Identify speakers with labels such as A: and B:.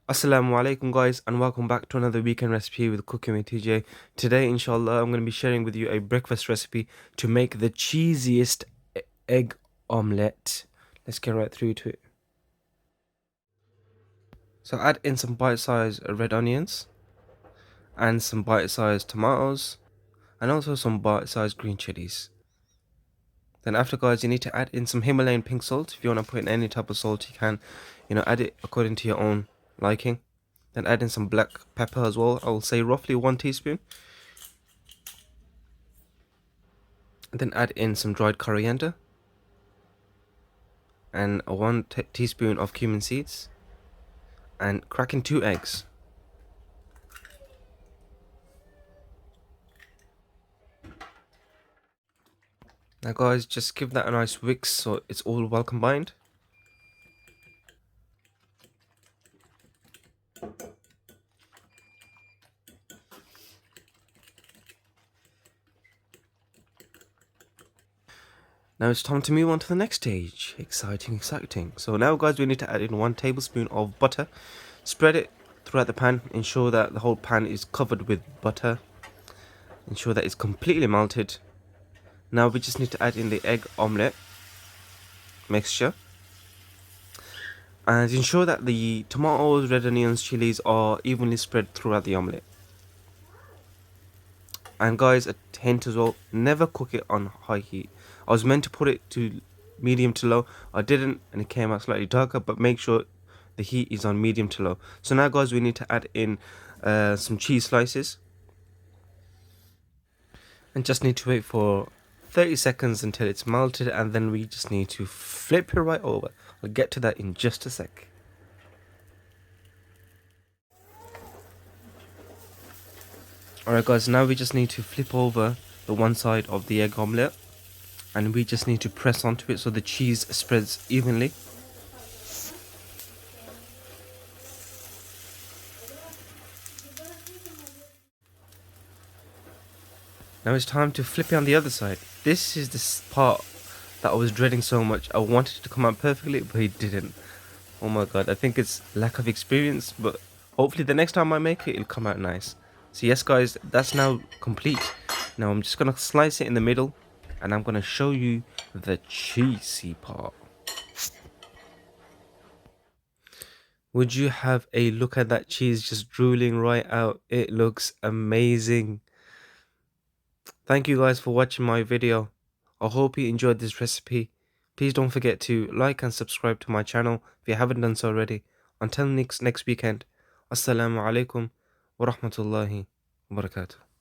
A: Assalamu alaikum guys, and welcome back to another weekend recipe with Cooking with TJ. Today inshallah I'm going to be sharing with you a breakfast recipe to make the cheesiest egg omelette. Let's get right through to it. So add in some bite-sized red onions and some bite-sized tomatoes and also some bite-sized green chilies. Then after guys, you need to add in some Himalayan pink salt. If you want to put in any type of salt you can, add it according to your own liking. Then add in some black pepper as well. I will say roughly 1 teaspoon. And then add in some dried coriander and 1 teaspoon of cumin seeds and crack in 2 eggs. Now guys, just give that a nice whisk so it's all well combined. Now it's time to move on to the next stage. Exciting. So now guys, we need to add in 1 tablespoon of butter. Spread it throughout the pan. Ensure that the whole pan is covered with butter. Ensure that it's completely melted. Now we just need to add in the egg omelette mixture. And ensure that the tomatoes, red onions, chilies are evenly spread throughout the omelette. And guys, a hint as well, never cook it on high heat. I was meant to put it to medium to low. I didn't, and it came out slightly darker, but make sure the heat is on medium to low. So now guys, we need to add in some cheese slices. And just need to wait for 30 seconds until it's melted, and then we just need to flip it right over. I'll get to that in just a sec. Alright guys, now we just need to flip over the one side of the egg omelette, and we just need to press onto it so the cheese spreads evenly. Now it's time to flip it on the other side. This is the part that I was dreading so much. I wanted it to come out perfectly, but it didn't. Oh my god, I think it's lack of experience, but hopefully the next time I make it, it'll come out nice. So yes guys, that's now complete. Now I'm just gonna slice it in the middle, and I'm gonna show you the cheesy part. Would you have a look at that cheese just drooling right out? It looks amazing. Thank you guys for watching my video. I hope you enjoyed this recipe. Please don't forget to like and subscribe to my channel if you haven't done so already. Until next weekend. Assalamu alaikum wa rahmatullahi wa barakatuh.